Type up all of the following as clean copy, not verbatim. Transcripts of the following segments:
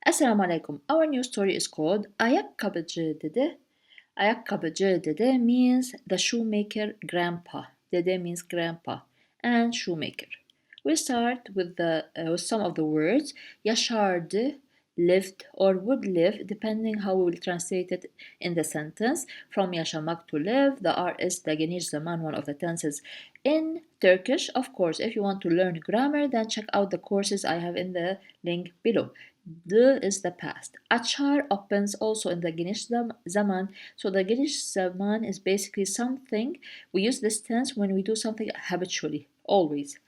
Assalamu alaikum. Our new story is called Ayakkabıcı Dede. Ayakkabıcı Dede means the shoemaker grandpa. Dede means grandpa and shoemaker. We start with some of the words. Yaşardı, lived or would live, depending how we will translate it in the sentence. From yaşamak to live, the R is the geniş zaman, one of the tenses in Turkish. Of course, if you want to learn grammar, then check out the courses I have in the link below. The is the past. Açar opens also in the geniş zaman. So the geniş zaman is basically something. We use this tense when we do something habitually, always.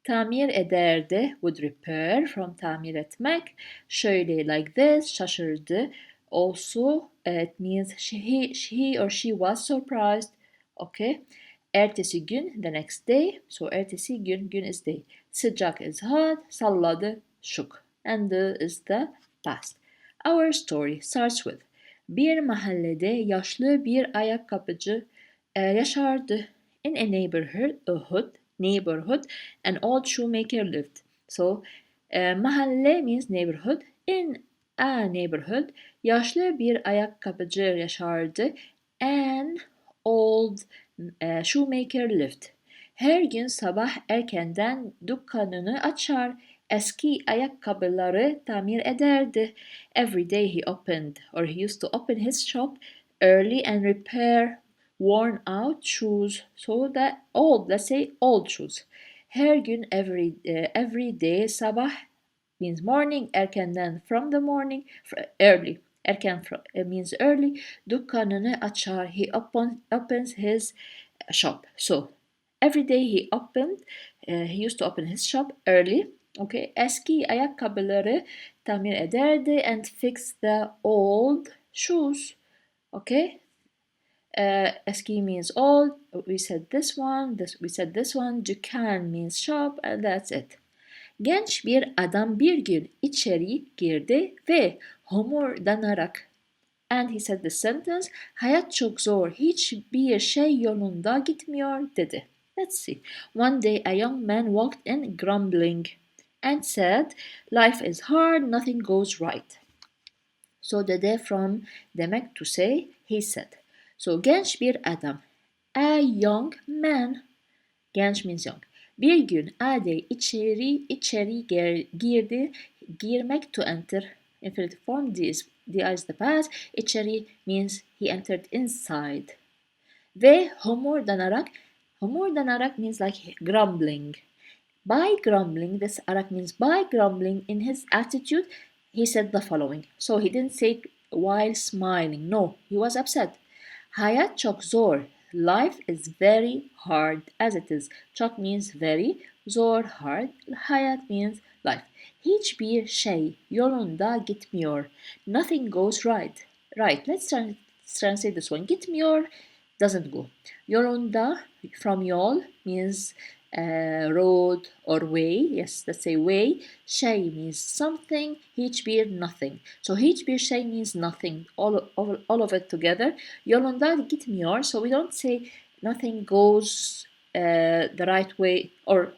Tamir ederdi would repair from tamir etmek. Şöyle like this, şaşırdı. Also, it means he or she was surprised. Okay. Ertesi gün, the next day. So ertesi gün is day. Sıcak is hot, salladı, shook. And the is the past. Our story starts with bir mahallede yaşlı bir ayakkabıcı yaşardı. In a neighborhood, an old shoemaker lived. So, mahalle means neighborhood. In a neighborhood, yaşlı bir ayakkabıcı yaşardı. An old shoemaker lived. Her gün sabah erkenden dükkanını açar, eski ayakkabıları tamir ederdi. Every day he opened, or he used to open his shop early and repair worn out shoes. So the old, let's say old shoes. Her gün, every day, sabah means morning, erkenden from the morning, early. Erken means early. Dükkanını açar, he opens his shop. So every day he used to open his shop early. Okay, eski ayakkabıları tamir ederdi and fix the old shoes. Okay. Eski means old. We said this one. We said this one. Dükkan means shop, and that's it. Genç bir adam bir gün içeri girdi ve homurdanarak, and he said the sentence, hayat çok zor, hiçbir şey yolunda gitmiyor dedi. Let's see. One day a young man walked in grumbling and said, life is hard, nothing goes right. So dede from demek to say, he said. So genç bir adam. A young man. Genç means young. Bir gün a day içeri girdi. Girmek to enter. Infinitive form. The is the past. İçeri means he entered inside. Ve homurdanarak means like grumbling. By grumbling, this arak means by grumbling in his attitude, he said the following. So he didn't say it while smiling. No, he was upset. Hayat çok zor. Life is very hard as it is. Çok means very, zor hard. Hayat means life. Hiçbir şey yolunda gitmiyor. Nothing goes right. Right, let's translate this one. Gitmiyor, doesn't go. Yolunda, from yol, means road or way. Yes, let's say way. Şey means something. Hiçbir, nothing. So hiçbir şey means nothing. All of it together. Yolunda gitmiyor. So we don't say nothing goes the right way, or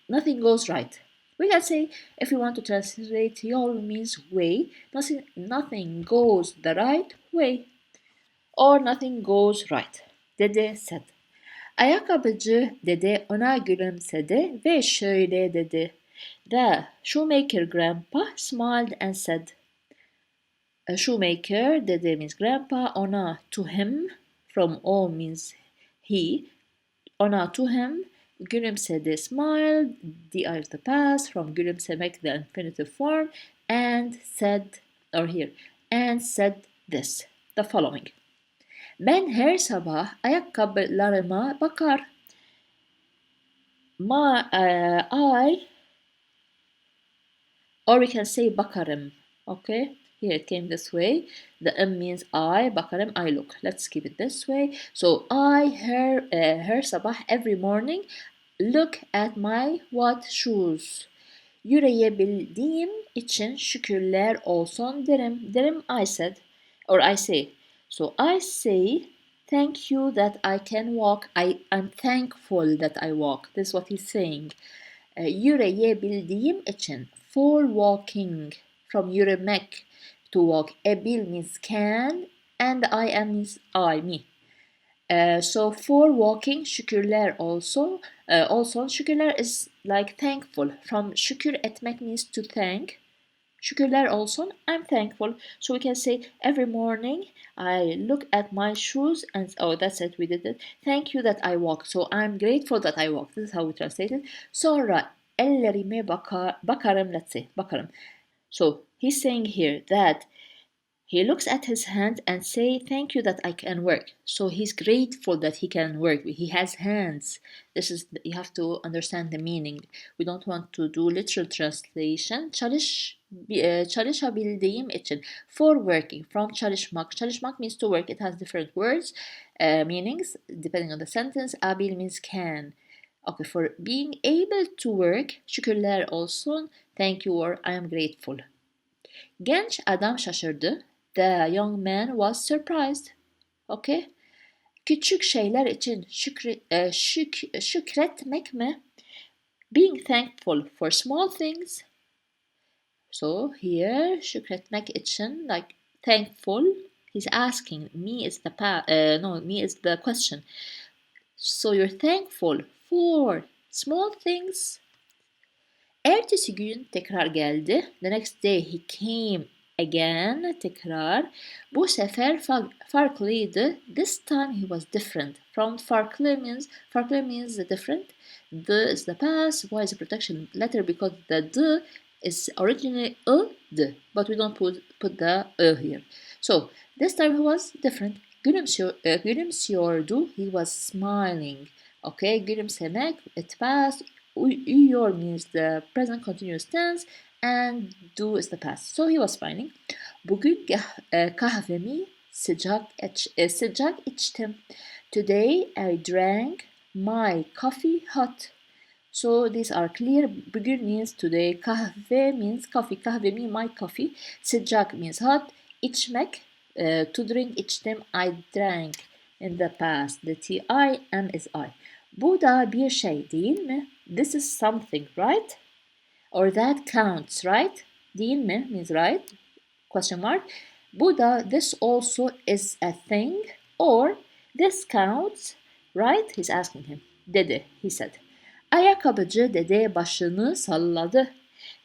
nothing goes right. We can say, if we want to translate, yol means way. Nothing goes the right way, or nothing goes right. Dede said. Ayakkabıcı dede ona gülümsedi ve şöyle dedi. The shoemaker grandpa smiled and said. A shoemaker, dede means grandpa, ona to him, from all means he, ona to him, gülümsedi, smiled, the is the past, from gülümsemek the infinitive form, and said, or here, and said this, the following. Ben her sabah ayakkabılarıma bakar. Or we can say bakarım. Okay, here it came this way. The M means I, bakarım, I look. Let's keep it this way. So I, her sabah, every morning, look at my what shoes. Yürüyebildiğim için şükürler olsun derim. Derim I said, or I say. So I say, thank you that I can walk. I'm thankful that I walk. This is what he's saying. Yürüyebildiğim için, for walking. from yürümek, to walk. Ebil means can, and I am means I, me. So for walking, şükürler also şükürler is like thankful. From şükür etmek means to thank. Şükürler olsun, I'm thankful. So we can say every morning I look at my shoes and oh that's it, we did it. Thank you that I walk. So I'm grateful that I walk. This is how we translate it. Sonra ellerime bakarım, let's say bakarım. So he's saying here that he looks at his hand and say, thank you that I can work. So he's grateful that he can work. He has hands. This is, you have to understand the meaning. We don't want to do literal translation. Çalışabildiğim için. For working. From çalışmak. Çalışmak means to work. It has different words, meanings, depending on the sentence. Abil means can. Okay, for being able to work, şükürler olsun, thank you or I am grateful. Genç adam şaşırdı. The young man was surprised. Okay. Küçük şeyler için şükretmek mi? Being thankful for small things. So here şükretmek için like thankful. He's asking. Me is the question. So you're thankful for small things. Ertesi gün tekrar geldi. The next day he came again, tekrar. Bu sefer farklıydı. This time he was different. From farklı means different. The is the past. Y is a protection letter because the is originally d, but we don't put the here. So this time he was different. Gülümsüyordu. He was smiling. Okay, gülümsemek, it past. Uyuyor means the present continuous tense and do is the past. So he was smiling. Bugün kahvemi sıcak içtim. Today I drank my coffee hot. So these are clear. Bugün means today. Kahve means coffee. Kahvemi my coffee. Sıcak means hot. İçmek, to drink içtim. I drank in the past. The I am is I. Bu da bir şey değil mi? This is something, right? Or that counts, right? Değil mi means right? Question mark. Bu da, this also is a thing. Or this counts, right? He's asking him. Dedi, he said. Ayakkabıcı dede başını salladı.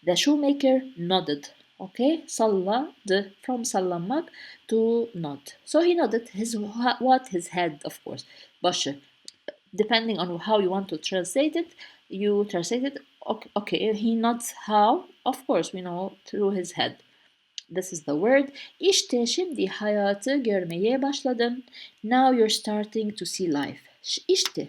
The shoemaker nodded. Okay, salladı, from sallamak to nod. So he nodded his head, of course. Başı. Depending on how you want to translate it, you translate it, okay, he nods how? Of course, we know through his head. This is the word. İşte şimdi hayatı görmeye başladın. Now you're starting to see life. İşte,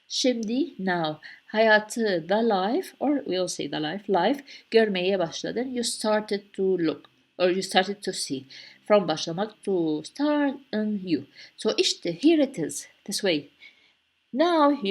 şimdi, now, hayatı, the life, or we'll say the life, görmeye başladın. You started to look, or you started to see. From başlamak to start and you. So işte, here it is, this way. Now you're